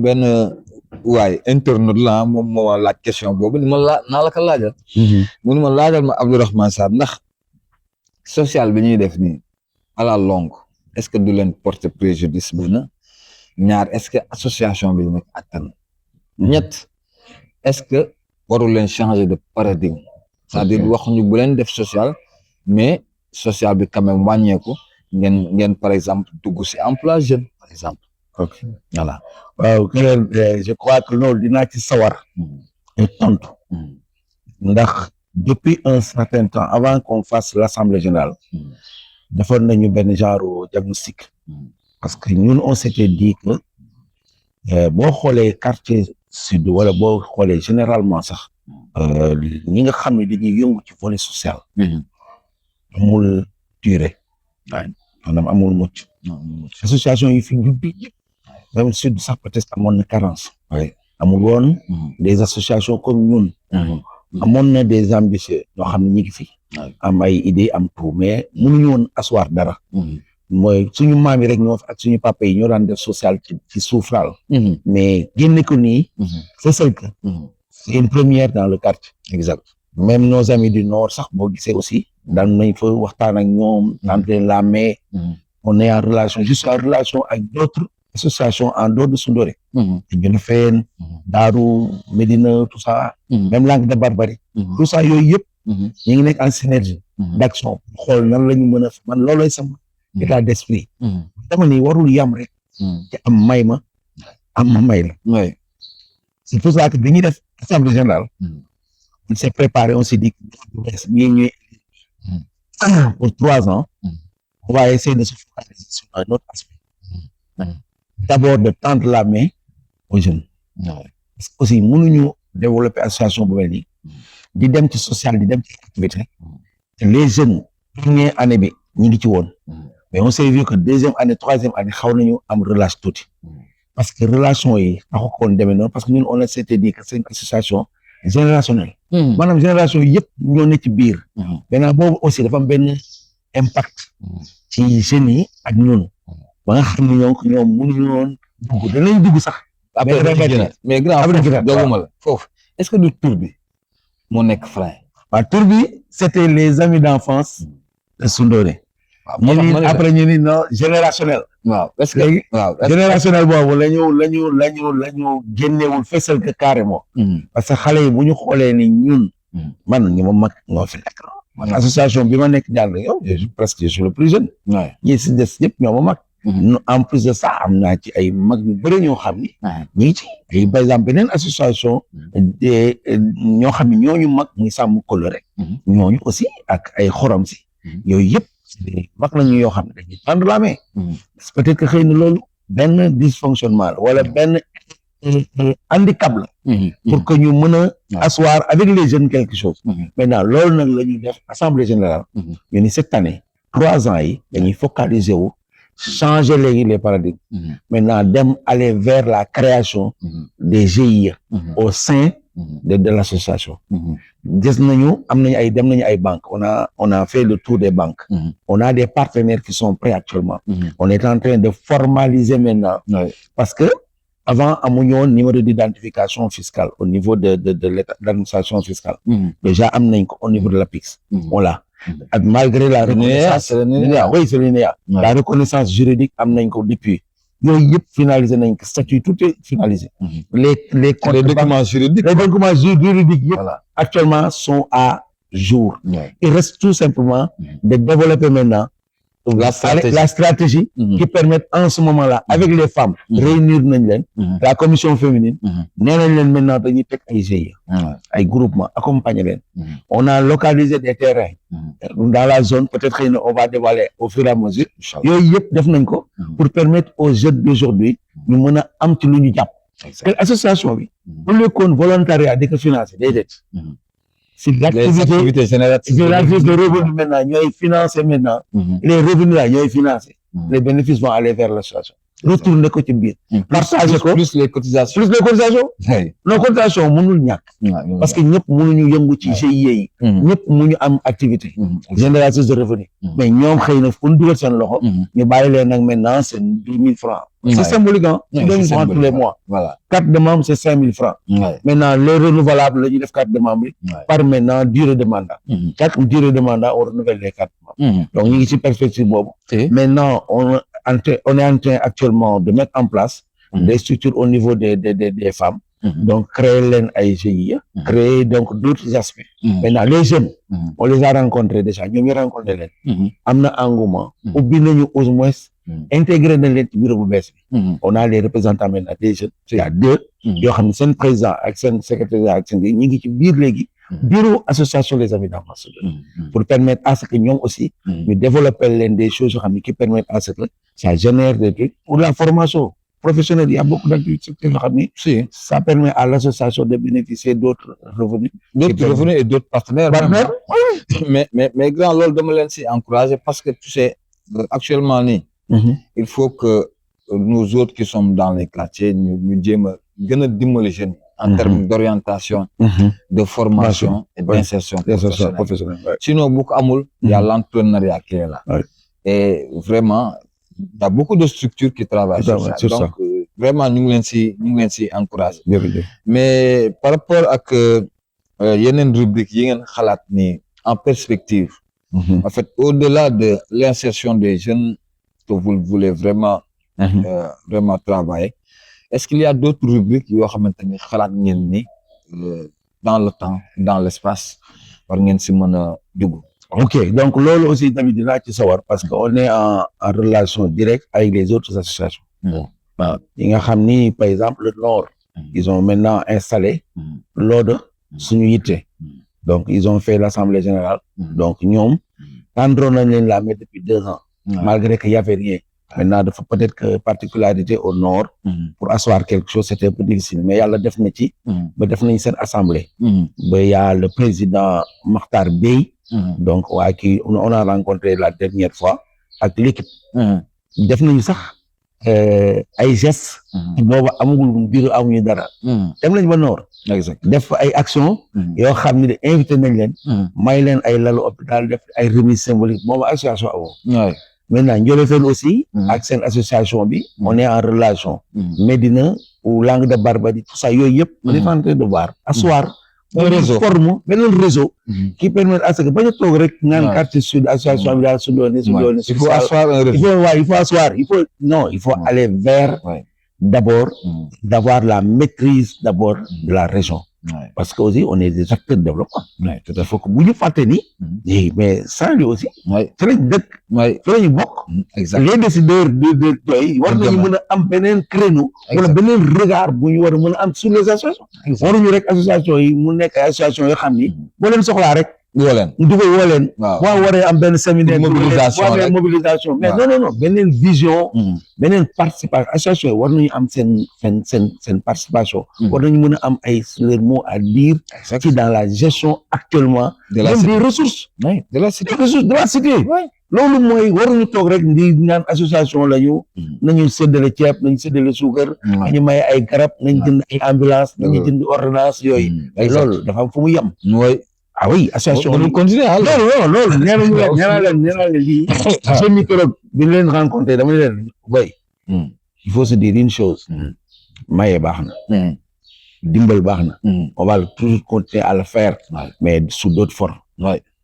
benn waaye internaute la moom moo laaj question boobu ni ma naa la ko laajal. mu ma laajal ma Abdourahmane Sarr ndax social bi ñuy def nii à la longue est-ce que du leen porter préjudice benn ñaar est-ce que association bi nag attan ñett est-ce que warul leen changer de paradigme c'est-à-dire waxuñu bu leen def social mais social bi quand même wàññeeku ngeen par exemple dugg ci emploi jeune par exemple. Ok voilà waaw je crois que loolu dinaa ci sawar tontu ndax depuis un certain temps avant qu'on fasse l'assemblée générale defoon nañu benn genre diagnostic parce que ñun on s'était dit que boo xoolee quartier sud wala boo xoolee généralement sax ñi nga xam ne dañuy yëngu ci volet social amul durée maanaam amul mucc association yi fi ñu bi yëpp même sud sax peut-être amoon na carence amul woon des associations comme ñun amoon na des ambitieux ñoo xam ne ñi ngi fi am ay idées am tout mais mënuñu woon asseoir dara mooy suñu maam yi rek ñoo ak suñu papa yi ñoo daan def social ci suuf daal mais génne ko nii c'est que c'est une première dans le quartier exact même nos amis du nord sax boo gisee aussi daan nañ fa waxtaan ak ñoom tendre la main on est en relation jusqu'en relation avec d'autres associations en dehors de Soundoré Dionefène Daaru Médina tout ça même Langue de Barbarie tout ça yooyu yëpp ñu ngi nekk en synergie d'action xool nan la ñu mën a man loolooy sama état d'esprit dama ni warul yam rek ci am may ma am ma may la c'est pour ça que dañuy def assemblée générale on s'est préparé on s'est dit ñuy pour 3 ans on va essayer de se focaliser sur un autre aspect d'abord de tendre la main aux jeunes parce que aussi mënuñu développer association bu mel nii di dem ci social di dem ci activité les jeunes première année bi ñu ngi ci woon mais on s'est vu que deuxième année troisième année xaw nañu am relâche tuuti parce que relation yi taxu ko woon demee noonu parce que ñun on s'était dit que c'est une association générationnelle maanaam génération yëpp ñoo ne ci biir maintenant boobu aussi dafa am benn impact ci jeunes yi ak ñun ba nga xam ne ñoom mënuñu woon dugg danañ dugg sax mais grand dooguma la foofu est-ce que du tur bi moo nekk frein waaw tur bi c'était les amis d'enfance de Soundoré après ñu ni non générationnel waaw parce que générationnel boobu lañu génnewul fesal que carrément parce que xale yi bu ñu xoolee ni ñun man ñi ma mag ñoo fi nekk man association bi ma nekk jàng yow presque je suis le plus jeune ñi si des yëpp ñoo ma mag en plus de ça am naa ci ay mag ñu bëri ñoo xam ni ñu ngi ci ay par exemple beneen association ñoo xam ne ñooñu mag muy sàmm coloré ñooñu aussi ak ay xorom si yooyu yëpp mag nañu yoo xam ne dañuy tendre la main peut-être que xëy na loolu benn dysfonctionnement la wala benn handicap la pour que ñu mën a asseoir avec les jeunes quelque chose maintenant loolu nag la ñuy def assemblée générale ñu ni cette année 3 ans yi dañuy focaliser wu changer léegi les paradigmes maintenant dem aller vers la création des GIE au sein de l'association gis nañu am nañu dem nañu ay banques on a fait le tour des banques on a des partenaires qui sont prêts actuellement on est en train de formaliser maintenant parce que avant amuñu woon numéro d'identification fiscale au niveau de l'administration fiscale déjà am nañ ko au niveau de l'APIX voilà malgré la reconnaissance oui c'est l'INEA la reconnaissance juridique am nañ ko depuis yooyu yëpp finalisé nañ ko statut tout est finalisé les documents juridiques yëpp actuellement sont à jour il reste tout simplement de développer maintenant la stratégie qui permet en ce moment-là avec les femmes réunir nañ leen la commission féminine nee nañ leen maintenant dañuy teg ay GIE ay groupement accompagner leen on a localisé des terrains dans la zone peut-être xëy na on va dévoiler au fur et à mesure yooyu yëpp def nañ ko pour permettre aux jeunes d'aujourd'hui ñu mën a am ci lu ñu jàpp association bi bu lekkoon volontariat di ko financer déedéet c'est l'activité de revenus maintenant ñooy financer maintenant les revenus là ñooy financer les bénéfices vont aller vers l'association retourner ko ci biir partager ko plus les cotisations non cotisation mënul ñàkk parce que ñëpp mënuñu yëngu ci GIE yi ñëpp mënuñu am activité génératrice de revenus mais ñoom xëy na fu ñu dugal seen loxo ñu bàyyi leen nag maintenant c'est 10 000 francs c'est symbolique, hein. Ouais, 2 000 c'est francs tous les symbolique. mois. Voilà. Carte de membre, c'est 5 000 francs. Ouais. Maintenant, les renouvelables, ils def carte de membre par maintenant durée de mandat. Chaque durée de mandat, on renouvelle les cartes de membre. Donc, il y a ici perspective. Maintenant, on est en train actuellement de mettre en place des structures au niveau des femmes. Donc, créer l'IGI, créer donc d'autres aspects. Maintenant, les jeunes, on les a rencontrés déjà. Nous avons rencontré les amna engouement. Ou bien nous, au moins, intégrer dans les bureaux de on a les représentants maintenant des jeunes. Il y a 2. Il y a un président, un secrétaire, un bureau association les amis d'ambassadeurs. Pour permettre à ce que nous aussi, nous développer des choses qui permettent à ce que ça génère des trucs. Pour la formation professionnelle, il y a beaucoup d'activités. Si. Ça permet à l'association de bénéficier d'autres revenus. D'autres revenus et d'autres partenaires. Mais grand, lors de me encourager parce que tu sais, actuellement, il faut que nous autres qui sommes dans les quartiers, nous disons les jeunes en termes d'orientation, de formation et d'insertion professionnelle. Sinon, beaucoup amoul, il y a l'entrepreneuriat qui est là. Et vraiment, il y a beaucoup de structures qui travaillent sur ça. Donc, vraiment, nous les encourager. Mais par rapport à que il y a une rubrique, il y a une khalatni en perspective. En fait, au-delà de l'insertion des jeunes que vous voulez vraiment travailler, est-ce qu'il y a d'autres rubriques qui ont dans le temps, dans l'espace, par Ok, donc l'OL aussi, David, là, tu sais, parce qu'on est en relation directe avec les autres associations. Par exemple, le Nord, ils ont maintenant installé l'ordre Sunuité. Donc, ils ont fait l'Assemblée générale. Donc, nous, Andron l'a mis depuis 2 ans, malgré qu'il n'y avait rien. Maintenant, il faut peut-être que particularité au Nord, pour asseoir quelque chose, c'était un peu difficile. Mais il y a la définitive, cette assemblée. Il y a le président Makhtar Bey, donc, on a rencontré la dernière fois avec l'équipe. Définitive ça. Ay gestes boobu amagul bureau amuñu dara dem lañ ba Nord def ay action yoo xam ne invité nañ leen may leen ay lalu hôpital def ay remise symbolique boobu association amoo maintenant Ndiolofène aussi ak seen association bi on est en relation Médina ou Langue de Barbarie tout ça yooyu yëpp on est en train de voir asseoir un réseau forme beneen réseau qui permet à ce que bañ a toog rek naan quartier sud association bi daal su doone il faut asseoir un réseau il faut aller vers d'abord d'avoir la maîtrise d'abord de la région parce que aussi on est des acteurs de développement il faut que bu ñu fàtte ni mais Saint-Louis aussi fi lañ dëkk fi lañu bokk les décideurs de tey war nañu mën a am beneen créneau wala beneen regard bu ñu war a mën a am sur les associations waruñu rek association yi mu nekk ay association yoo xam ni boo leen soxlaa rek woo leen boo waree am benn séminaire mobilisation mais non beneen vision beneen participation association yi war nañu am seen participation war nañu mën a am ay leur mot à dire ci dans la gestion actuellement des ressources de la cité loolu mooy waruñu toog rek di ñaan association lañu nañu séddale ceeb nañu séddale suukar nañu may ay garab nañu jënd ay ambulance nañu jënd ordonnance yooyu loolu dafa am fu mu yem ah oui association on continue loolu nee naa leen lii seen micro bi leen rencontré dama leen boy il faut se dire une chose maye baax na dimbal baax na on va toujours continuer à le faire mais sous d'autres formes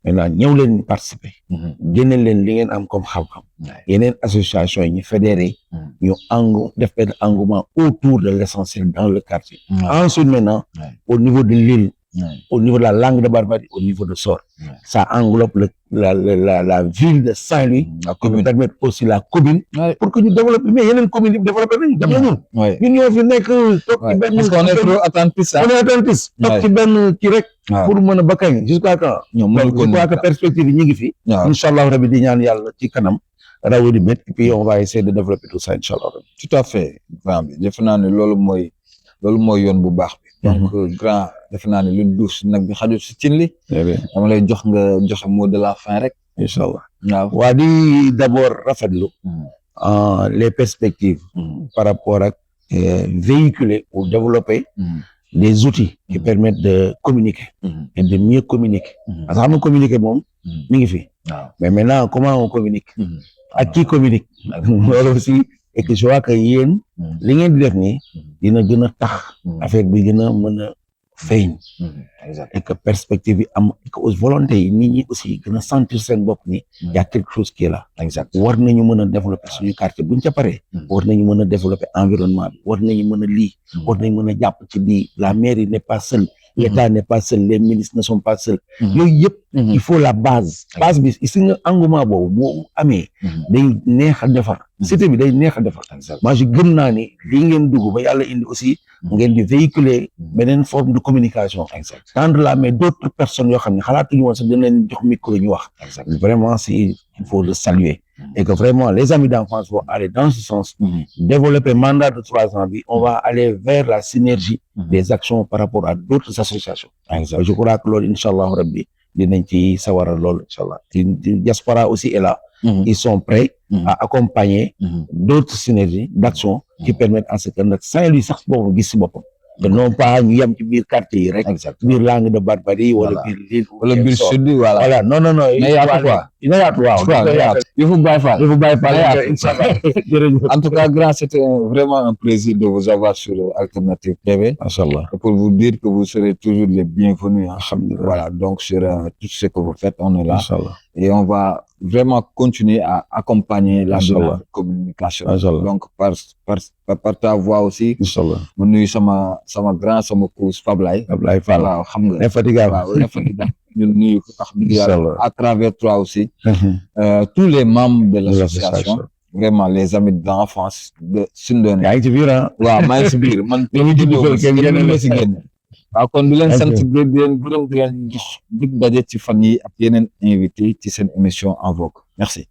maintenant ñëw leen participer génne leen li ngeen am comme xam-xam yeneen association yi ñu fédéré ñu def benn engouement autour de l'essentiel dans le quartier ensuite maintenant au niveau de l'île au niveau de la Langue de Barbarie, au niveau de Sor. Ça englobe la ville de Saint-Louis, qui nous permet aussi la commune, pour que nous développions. Mais il y a une commune qui développe. Parce qu'on est trop attentifs. On est attentifs. Pour mon bakay jusqu'à quand je crois que perspective yi fi inshallah rabbi di ñaan yalla ci kanam rawu di met et puis on va essayer de développer tout ça inshallah tout à fait grand bi def naa ne loolu mooy yoon bu baax bi donc grand def naa ne lu douce nag bi xaju ci cin li dama lay jox nga joxe mot de la fin rek inshallah waa di d'abord rafetlu les perspectives par rapport à véhiculer ou développer des outils qui permettent de communiquer et de mieux communiquer. Parce qu'on communique bon, mais maintenant comment on communique? À qui communique? Alors aussi, et que je vois que yéen li ngeen di def nii dina gën a tax affaire bi gën a mën a feeñ exact et que perspective yi am et que aux volontés yi nit ñi aussi gën a sentir seen bopp ni y a quelque chose qui est là exact war nañu mën a développer suñu quartier buñ ca paree war nañu mën a développer environnement bi war nañu mën a lii war nañu mën a jàpp ci lii la mairie n'est pas seule l'État n'est pas seul les ministres ne sont pas seuls yooyu yëpp il faut la base bi si nga engouement boobu boo amee day neex a defar cité bi day neex a defar moi je gëm naa ni lii ngeen dugg ba yàlla indi aussi ngeen di véhiculer beneen forme de communication tendre la main d'autres personnes yoo xam ne xalaatuñu woon sax dina leen jox micro ñu wax vraiment il faut le saluer et que vraiment les amis d'enfance vont aller dans ce sens développer mandat de 3 ans bi on va aller vers la synergie des actions par rapport à d'autres associations je crois que loolu inchallah rabbi dinañ ci sawara loolu inchallah diaspora aussi est là ils sont prêts à accompagner d'autres synergies d'actions qui permettent en ce que nag Saint-Louis sax boobu gis si boppam que non pas ñu yem ci biir quartier yi rek biir Langue de Barbarie wala biir Lille wala biir sud voilà non mais yaatu quoi ina yaatu waaw yëfu Baye Fall inchallah en tout cas grand c'était vraiment un plaisir de vous avoir sur Alternative TV inchallah pour vous dire que vous serez toujours les bienvenus alhamdulillah voilà donc sur tout ce que vous faites on est là inchallah et on va vraiment continuer à accompagner la Inch'Allah. communication Inch'Allah. donc par ta voix aussi inchallah mu nuyu sama grand sama cousin Fablaye Ablaye Fall waaw xam nga infatigable waaw infatigable ñun nuyu ko wax dëgg yàlla Inch'Allah. à travers toi aussi tous les membres de l'association vraiment les amis d'enfance de Sundone yaa ngi ci biir ah waaw maa ngi si biir man ñu juddoo kenn génne ma si génn waaw kon di leen sant di leen gërëm di leen dig daje ci fan yi ak yeneen invité ci seen émission En Vogue merci